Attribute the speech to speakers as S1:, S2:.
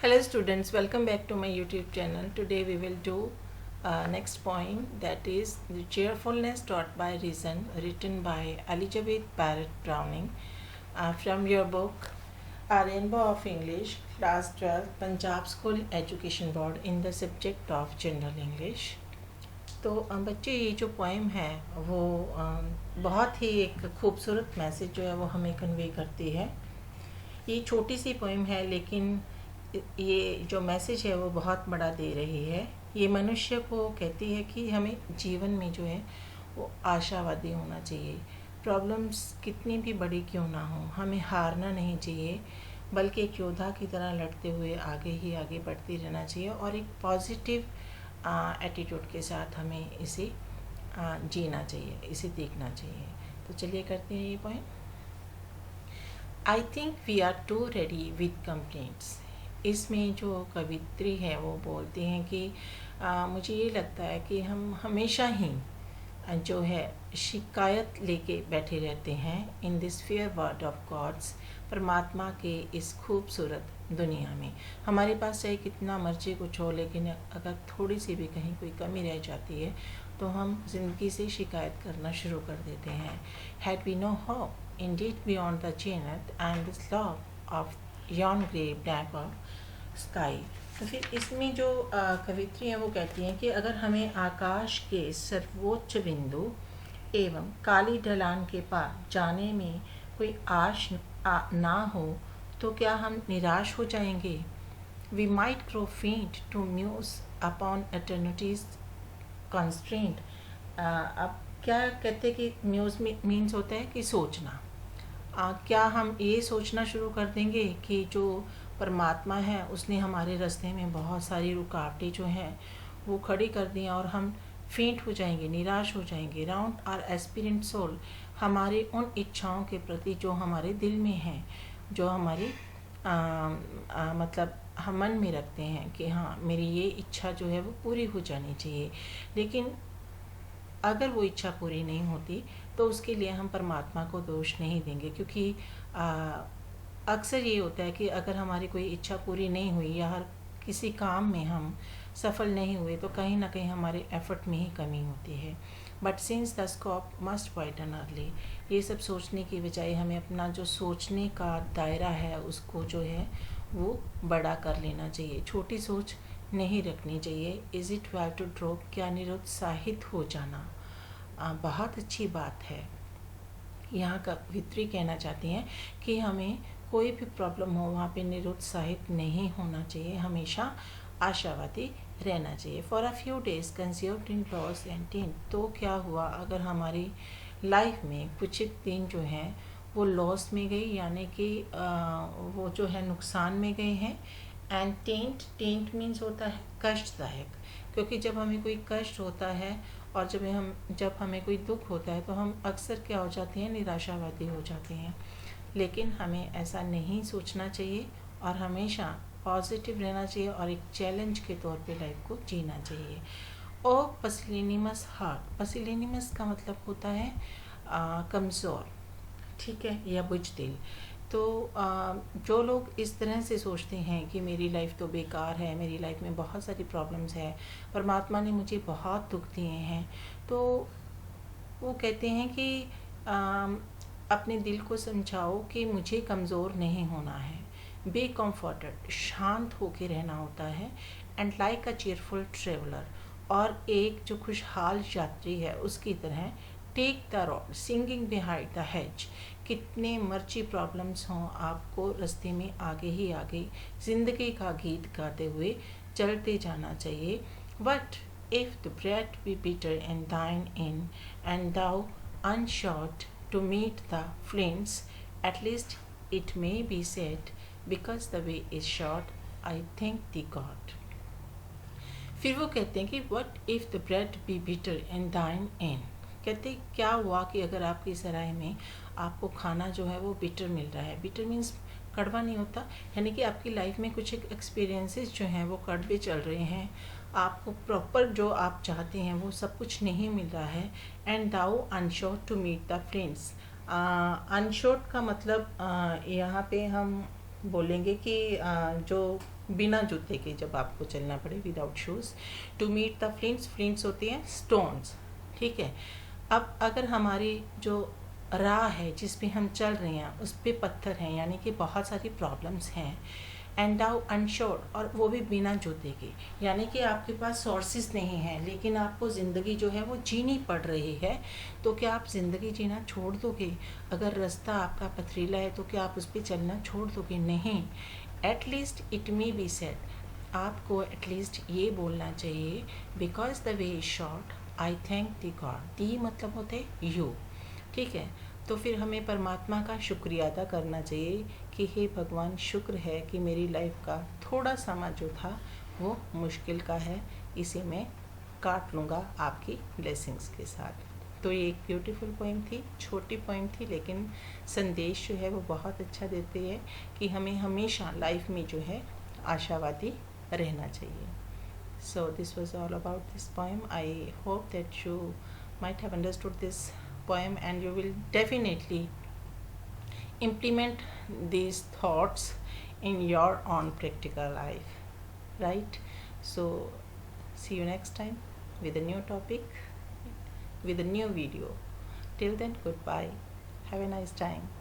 S1: Hello students, welcome back to my YouTube channel. Today we will do next poem, that is The Cheerfulness Taught by Reason, written by Elizabeth Barrett Browning, from your book A Rainbow of English, Class 12, Punjab School Education Board, in the subject of General English. तो बच्चे, ये जो poem है वो बहुत ही एक खूबसूरत message जो है वो हमें कन्वे करती है। ये छोटी सी पोएम है, लेकिन ये जो मैसेज है वो बहुत बड़ा दे रही है। ये मनुष्य को कहती है कि हमें जीवन में जो है वो आशावादी होना चाहिए। प्रॉब्लम्स कितनी भी बड़ी क्यों ना हो, हमें हारना नहीं चाहिए, बल्कि एक योद्धा की तरह लड़ते हुए आगे ही आगे बढ़ते रहना चाहिए और एक पॉजिटिव एटीट्यूड के साथ हमें इसे जीना चाहिए, इसे देखना चाहिए। तो चलिए करते हैं ये point. I think we are too ready with complaints. इसमें जो कवित्री है वो बोलती हैं कि मुझे ये लगता है कि हम हमेशा ही जो है शिकायत लेके बैठे रहते हैं in this fair world of gods, परमात्मा के इस खूबसूरत दुनिया में। हमारे पास चाहे कितना मर्जी कुछ हो, लेकिन अगर थोड़ी सी भी कहीं कोई कमी रह जाती है तो हम ज़िंदगी से शिकायत करना शुरू कर देते हैं। Had we no hope indeed beyond the zenith and this love of yon grey black of sky. तो फिर इसमें जो कवित्री हैं वो कहती हैं कि अगर हमें आकाश के सर्वोच्च बिंदु एवं काली ढलान के पार जाने में कोई आश ना हो तो क्या हम निराश हो जाएंगे? वी माइट ग्रो फेंट टू म्यूज अपॉन एटर्निटीज कंस्ट्रेंट। अब क्या कहते कि म्यूज मीन्स होता है कि सोचना। क्या हम ये सोचना शुरू कर देंगे कि जो परमात्मा है उसने हमारे रास्ते में बहुत सारी रुकावटें जो हैं वो खड़ी कर दी और हम फेंट हो जाएंगे, निराश हो जाएंगे। राउंड आर एस्पिरेंट सोल, हमारे उन इच्छाओं के प्रति जो हमारे दिल में हैं, जो हमारी मतलब हम मन में रखते हैं कि हाँ मेरी ये इच्छा जो है वो पूरी हो जानी चाहिए, लेकिन अगर वो इच्छा पूरी नहीं होती तो उसके लिए हम परमात्मा को दोष नहीं देंगे, क्योंकि अक्सर ये होता है कि अगर हमारी कोई इच्छा पूरी नहीं हुई या हर किसी काम में हम सफल नहीं हुए तो कहीं ना कहीं हमारे एफर्ट में ही कमी होती है। But since the scope must widen early, ये सब सोचने की बजाय हमें अपना जो सोचने का दायरा है उसको जो है वो बड़ा कर लेना चाहिए। छोटी सोच नहीं रखनी चाहिए। Is it well to drop, क्या निरुत्साहित हो जाना बहुत अच्छी बात है। यहाँ कवित्री कहना चाहती हैं कि हमें कोई भी प्रॉब्लम हो वहाँ पे निरुत्साहित नहीं होना चाहिए, हमेशा आशावादी रहना चाहिए। For a few days consumed in loss and ten, तो क्या हुआ अगर हमारी लाइफ में कुछ एक दिन जो हैं वो लॉस में गई, यानी कि वो जो है नुकसान में गए हैं। एंड टेंट मीन्स होता है कष्टदायक, क्योंकि जब हमें कोई कष्ट होता है और जब हमें कोई दुख होता है तो हम अक्सर क्या हो जाते हैं, निराशावादी हो जाते हैं। लेकिन हमें ऐसा नहीं सोचना चाहिए और हमेशा पॉजिटिव रहना चाहिए और एक चैलेंज के तौर पे लाइफ को जीना चाहिए। ओ पसिलिनिमस हार्ट, पसिलिनिमस का मतलब होता है कमज़ोर, ठीक है, या बुजदिल। तो जो लोग इस तरह से सोचते हैं कि मेरी लाइफ तो बेकार है, मेरी लाइफ में बहुत सारी प्रॉब्लम्स है, परमात्मा ने मुझे बहुत दुख दिए हैं, तो वो कहते हैं कि अपने दिल को समझाओ कि मुझे कमज़ोर नहीं होना है। बी कम्फर्टेड, शांत होके रहना होता है। And like a cheerful traveller, और एक जो खुशहाल यात्री है उसकी तरह take the road singing behind the hedge. कितने मर्जी प्रॉब्लम्स हों, आपको रास्ते में आगे ही आगे ज़िंदगी का गीत गाते हुए चलते जाना चाहिए। But if the bread be bitter and thine in and thou unshot to meet the flames, at least it may be said, because the way is short, I thank the God. फिर वो कहते हैं कि what if the bread be bitter and thine in, कहते क्या हुआ कि अगर आपकी सराय में आपको खाना जो है वो बिटर मिल रहा है। बिटर मीन्स कड़वा नहीं होता, यानी कि आपकी लाइफ में कुछ एक एक्सपीरियंसेस जो हैं वो कड़वे चल रहे हैं, आपको प्रॉपर जो आप चाहते हैं वो सब कुछ नहीं मिल रहा है। And thou unsure to meet the friends, unsure का मतलब यहाँ पे हम बोलेंगे कि जो बिना जूते के जब आपको चलना पड़े, without shoes. To meet the flints, flints होती हैं स्टोन्स, ठीक है। अब अगर हमारी जो राह है जिस पे हम चल रहे हैं उस पे पत्थर हैं, यानी कि बहुत सारी प्रॉब्लम्स हैं, एंड नाउ अनश्योर, और वो भी बिना जूते के, यानी कि आपके पास सोर्सेज नहीं हैं लेकिन आपको ज़िंदगी जो है वो जीनी पड़ रही है, तो क्या आप ज़िंदगी जीना छोड़ दोगे? अगर रास्ता आपका पथरीला है तो क्या आप उस पर चलना छोड़ दोगे? नहीं। At least it may be said, आपको एटलीस्ट ये बोलना चाहिए, because the way is short I thank the God. दी मतलब होते यू, ठीक है। तो फिर हमें परमात्मा का शुक्रिया अदा करना चाहिए कि हे भगवान, शुक्र है कि मेरी लाइफ का थोड़ा समा जो था वो मुश्किल का है, इसे मैं काट लूँगा आपकी ब्लेसिंग्स के साथ। तो ये एक ब्यूटीफुल पोइम थी, छोटी पोइम थी, लेकिन संदेश जो है वो बहुत अच्छा देती है कि हमें हमेशा लाइफ में जो है आशावादी रहना चाहिए। So this was all about this poem. I hope that you might have understood this poem and you will definitely implement these thoughts in your own practical life, right? So see you next time with a new topic, with a new video. Till then, goodbye. Have a nice time.